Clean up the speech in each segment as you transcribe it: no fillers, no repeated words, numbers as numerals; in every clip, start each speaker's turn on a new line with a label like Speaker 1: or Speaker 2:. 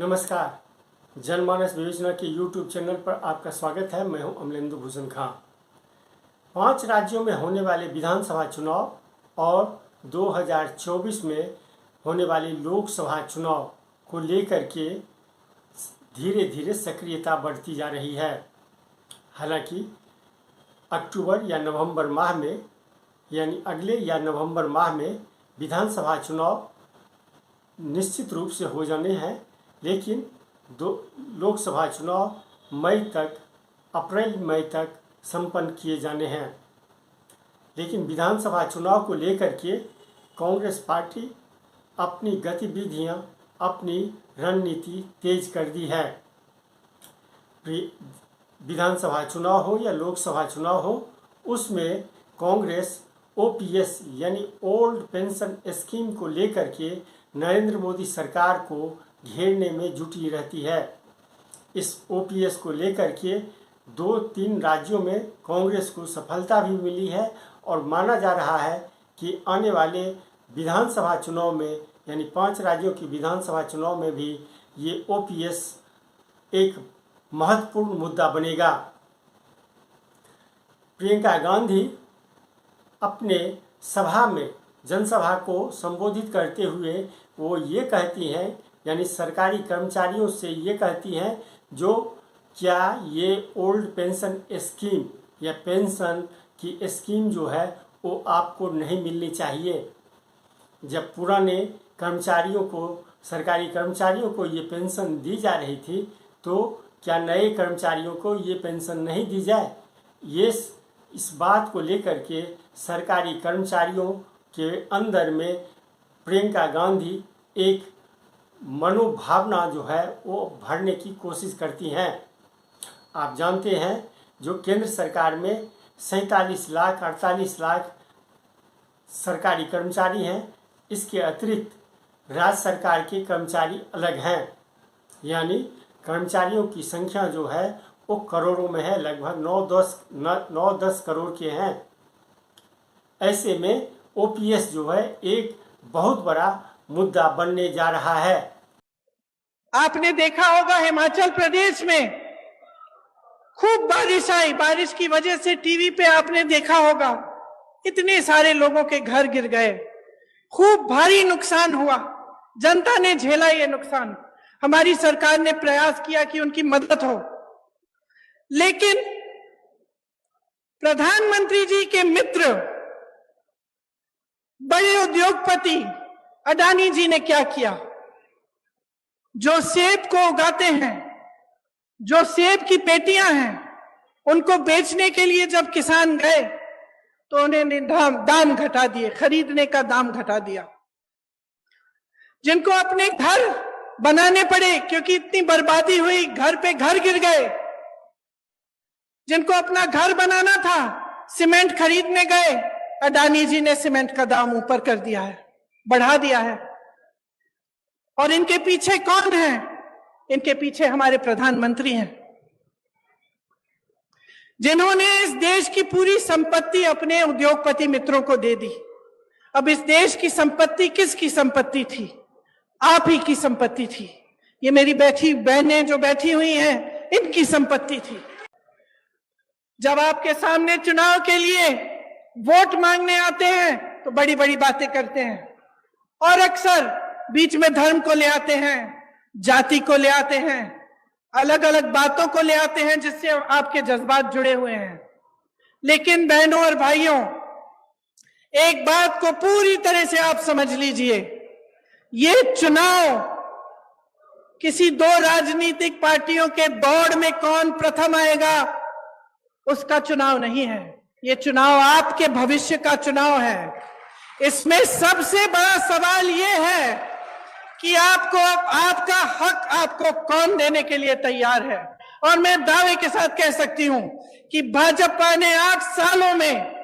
Speaker 1: नमस्कार। जनमानस विवेचना के यूट्यूब चैनल पर आपका स्वागत है। मैं हूं अमलेंदु भूषण खां। 5 राज्यों में होने वाले विधानसभा चुनाव और 2024 में होने वाले लोकसभा चुनाव को लेकर के धीरे धीरे सक्रियता बढ़ती जा रही है। हालांकि अक्टूबर या नवंबर माह में, यानी अगले या नवंबर माह में विधानसभा चुनाव निश्चित रूप से हो जाने हैं, लेकिन लोकसभा चुनाव अप्रैल मई तक संपन्न किए जाने हैं। लेकिन विधानसभा चुनाव को लेकर के कांग्रेस पार्टी अपनी गतिविधियां, अपनी रणनीति तेज कर दी है। विधानसभा चुनाव हो या लोकसभा चुनाव हो, उसमें कांग्रेस ओपीएस यानी ओल्ड पेंशन स्कीम को लेकर के नरेंद्र मोदी सरकार को घेरने में जुटी रहती है। इस ओपीएस को लेकर के 2-3 राज्यों में कांग्रेस को सफलता भी मिली है और माना जा रहा है कि आने वाले विधानसभा चुनाव में, यानी 5 राज्यों की विधानसभा चुनाव में भी ये ओपीएस एक महत्वपूर्ण मुद्दा बनेगा। प्रियंका गांधी अपने सभा में, जनसभा को संबोधित करते हुए वो ये कहती हैं, यानी सरकारी कर्मचारियों से ये कहती हैं, जो क्या ये ओल्ड पेंशन स्कीम या पेंशन की स्कीम जो है वो आपको नहीं मिलनी चाहिए। जब पुराने कर्मचारियों को, सरकारी कर्मचारियों को ये पेंशन दी जा रही थी, तो क्या नए कर्मचारियों को ये पेंशन नहीं दी जाए? ये इस बात को लेकर के सरकारी कर्मचारियों के अंदर में प्रियंका गांधी एक मनोभावना जो है वो भरने की कोशिश करती हैं। आप जानते हैं, जो केंद्र सरकार में 47 लाख 48 लाख सरकारी कर्मचारी हैं, इसके अतिरिक्त राज्य सरकार के कर्मचारी अलग हैं। यानी कर्मचारियों की संख्या जो है वो करोड़ों में है, लगभग 9-10 करोड़ के हैं। ऐसे में ओपीएस जो है एक बहुत बड़ा मुद्दा बनने जा रहा है।
Speaker 2: आपने देखा होगा हिमाचल प्रदेश में खूब बारिश आई। बारिश की वजह से टीवी पे आपने देखा होगा इतने सारे लोगों के घर गिर गए, खूब भारी नुकसान हुआ, जनता ने झेला ये नुकसान। हमारी सरकार ने प्रयास किया कि उनकी मदद हो, लेकिन प्रधानमंत्री जी के मित्र बड़े उद्योगपति अडानी जी ने क्या किया? जो सेब को उगाते हैं, जो सेब की पेटियां हैं, उनको बेचने के लिए जब किसान गए तो उन्होंने दाम घटा दिए, खरीदने का दाम घटा दिया। जिनको अपने घर बनाने पड़े क्योंकि इतनी बर्बादी हुई, घर पे घर गिर गए, जिनको अपना घर बनाना था, सीमेंट खरीदने गए, अडानी जी ने सीमेंट का दाम ऊपर कर दिया है, बढ़ा दिया है। और इनके पीछे कौन है? इनके पीछे हमारे प्रधानमंत्री हैं, जिन्होंने इस देश की पूरी संपत्ति अपने उद्योगपति मित्रों को दे दी। अब इस देश की संपत्ति किसकी संपत्ति थी? आप ही की संपत्ति थी। ये मेरी बहनें जो बैठी हुई हैं, इनकी संपत्ति थी। जब आपके सामने चुनाव के लिए वोट मांगने आते हैं तो बड़ी बड़ी बातें करते हैं, और अक्सर बीच में धर्म को ले आते हैं, जाति को ले आते हैं, अलग अलग बातों को ले आते हैं जिससे आपके जज्बात जुड़े हुए हैं। लेकिन बहनों और भाइयों, एक बात को पूरी तरह से आप समझ लीजिए, ये चुनाव किसी 2 राजनीतिक पार्टियों के दौड़ में कौन प्रथम आएगा उसका चुनाव नहीं है। ये चुनाव आपके भविष्य का चुनाव है। इसमें सबसे बड़ा सवाल ये है कि आपका हक आपको कौन देने के लिए तैयार है। और मैं दावे के साथ कह सकती हूं कि भाजपा ने 8 सालों में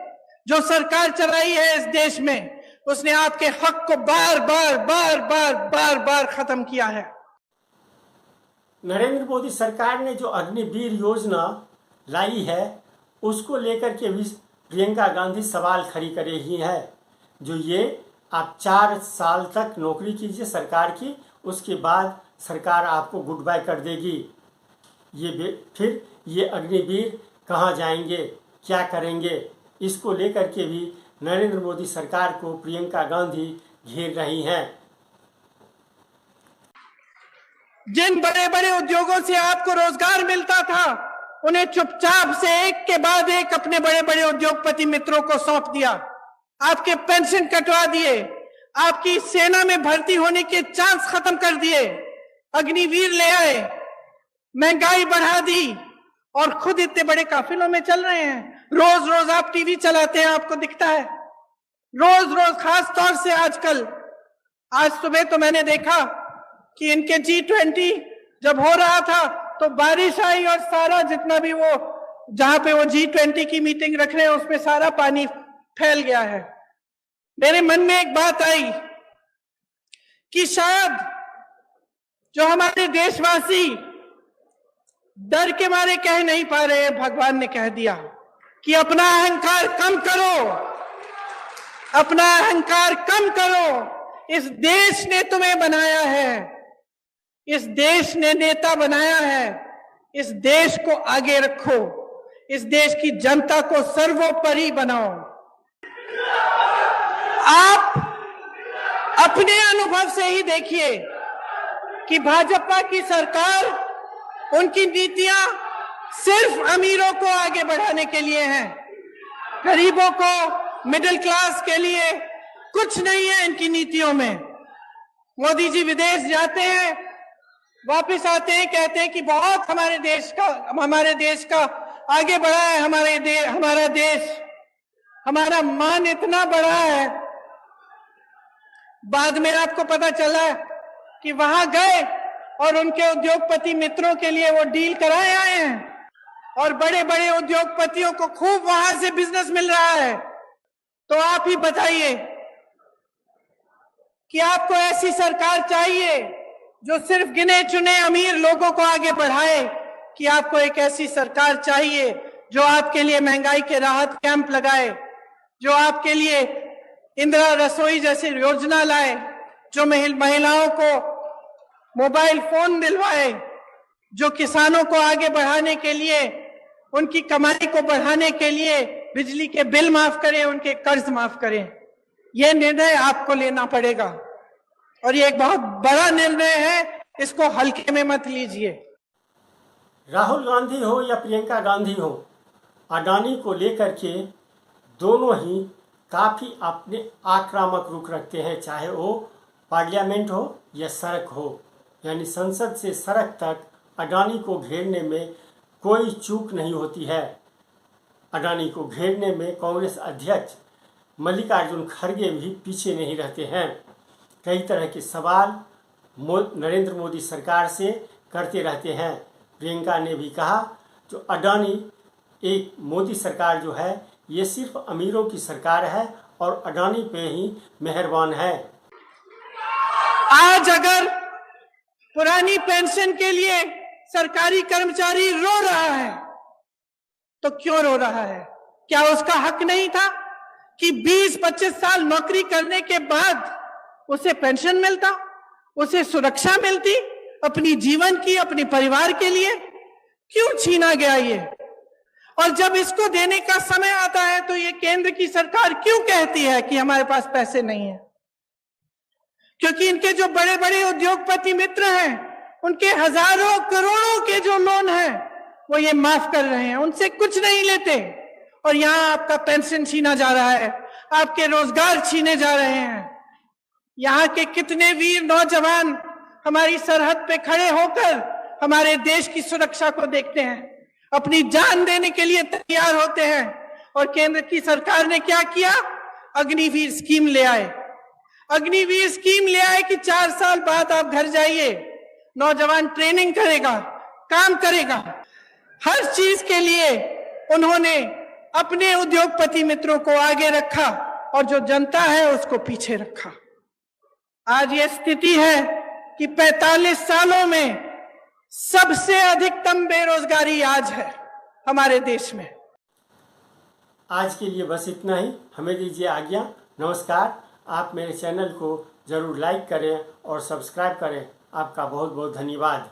Speaker 2: जो सरकार चलाई है इस देश में, उसने आपके हक को बार बार खत्म किया है।
Speaker 1: नरेंद्र मोदी सरकार ने जो अग्निवीर योजना लाई है, उसको लेकर के भी प्रियंका गांधी सवाल खड़ी कर रही है। जो ये आप 4 साल तक नौकरी कीजिए सरकार की, उसके बाद सरकार आपको गुड बाय कर देगी। फिर ये अग्निवीर कहाँ जाएंगे, क्या करेंगे, इसको लेकर के भी नरेंद्र मोदी सरकार को प्रियंका गांधी घेर रही हैं।
Speaker 2: जिन बड़े बड़े उद्योगों से आपको रोजगार मिलता था, उन्हें चुपचाप से एक के बाद एक अपने बड़े बड़े उद्योगपति मित्रों को सौंप दिया। आपके पेंशन कटवा दिए, आपकी सेना में भर्ती होने के चांस खत्म कर दिए, अग्निवीर ले आए, महंगाई बढ़ा दी और खुद इतने बड़े काफिलों में चल रहे हैं। रोज रोज आप टीवी चलाते हैं, आपको दिखता है रोज रोज, खास तौर से आजकल। आज सुबह तो मैंने देखा कि इनके G20 जब हो रहा था तो बारिश आई और सारा जितना भी वो जहां पे वो G20 की मीटिंग रख रहे हैं उसमें सारा पानी फैल गया है। मेरे मन में एक बात आई कि शायद जो हमारे देशवासी डर के मारे कह नहीं पा रहे हैं, भगवान ने कह दिया कि अपना अहंकार कम करो, अपना अहंकार कम करो। इस देश ने तुम्हें बनाया है, इस देश ने नेता बनाया है, इस देश को आगे रखो, इस देश की जनता को सर्वोपरि बनाओ। आप अपने अनुभव से ही देखिए कि भाजपा की सरकार, उनकी नीतियां सिर्फ अमीरों को आगे बढ़ाने के लिए हैं, गरीबों को, मिडिल क्लास के लिए कुछ नहीं है इनकी नीतियों में। मोदी जी विदेश जाते हैं, वापस आते हैं, कहते हैं कि बहुत हमारे देश का आगे बढ़ा है, हमारा देश, हमारा मान इतना बड़ा है। बाद में आपको पता चला कि वहां गए और उनके उद्योगपति मित्रों के लिए वो डील कराए आए हैं और बड़े बड़े उद्योगपतियों को खूब वहां से बिजनेस मिल रहा है। तो आप ही बताइए कि आपको ऐसी सरकार चाहिए जो सिर्फ गिने चुने अमीर लोगों को आगे बढ़ाए, कि आपको एक ऐसी सरकार चाहिए जो आपके लिए महंगाई के राहत कैंप लगाए, जो आपके लिए इंदिरा रसोई जैसी योजना लाए, जो महिलाओं को मोबाइल फोन दिलवाए, जो किसानों को आगे बढ़ाने के लिए, उनकी कमाई को बढ़ाने के लिए बिजली के बिल माफ करें, उनके कर्ज माफ करें। यह निर्णय आपको लेना पड़ेगा और ये एक बहुत बड़ा निर्णय है, इसको हल्के में मत लीजिए।
Speaker 1: राहुल गांधी हो या प्रियंका गांधी हो, अडानी को लेकर के दोनों ही काफ़ी अपने आक्रामक रुख रखते हैं, चाहे वो पार्लियामेंट हो या सड़क हो, यानी संसद से सड़क तक अडानी को घेरने में कोई चूक नहीं होती है। अडानी को घेरने में कांग्रेस अध्यक्ष मल्लिकार्जुन खड़गे भी पीछे नहीं रहते हैं। कई तरह के सवाल नरेंद्र मोदी सरकार से करते रहते हैं। प्रियंका ने भी कहा जो अडानी एक मोदी सरकार जो है ये सिर्फ अमीरों की सरकार है और अडानी पे ही मेहरबान है।
Speaker 2: आज अगर पुरानी पेंशन के लिए सरकारी कर्मचारी रो रहा है तो क्यों रो रहा है? क्या उसका हक नहीं था कि 20-25 साल नौकरी करने के बाद उसे पेंशन मिलता, उसे सुरक्षा मिलती अपनी जीवन की, अपने परिवार के लिए? क्यों छीना गया ये? और जब इसको देने का समय आता है तो ये केंद्र की सरकार क्यों कहती है कि हमारे पास पैसे नहीं है? क्योंकि इनके जो बड़े बड़े उद्योगपति मित्र हैं, उनके हजारों करोड़ों के जो लोन हैं वो ये माफ कर रहे हैं, उनसे कुछ नहीं लेते। और यहाँ आपका पेंशन छीना जा रहा है, आपके रोजगार छीने जा रहे हैं। यहाँ के कितने वीर नौजवान हमारी सरहद पे खड़े होकर हमारे देश की सुरक्षा को देखते हैं, अपनी जान देने के लिए तैयार होते हैं। और केंद्र की सरकार ने क्या किया? अग्निवीर स्कीम ले आए। अग्निवीर स्कीम ले आए कि 4 साल बाद आप घर जाइए, नौजवान ट्रेनिंग करेगा, काम करेगा। हर चीज के लिए उन्होंने अपने उद्योगपति मित्रों को आगे रखा और जो जनता है उसको पीछे रखा। आज ये स्थिति है कि 45 सालों में सबसे अधिकतम बेरोजगारी आज है हमारे देश में।
Speaker 1: आज के लिए बस इतना ही। हमें दीजिए आज्ञा। नमस्कार। आप मेरे चैनल को ज़रूर लाइक करें और सब्सक्राइब करें। आपका बहुत बहुत धन्यवाद।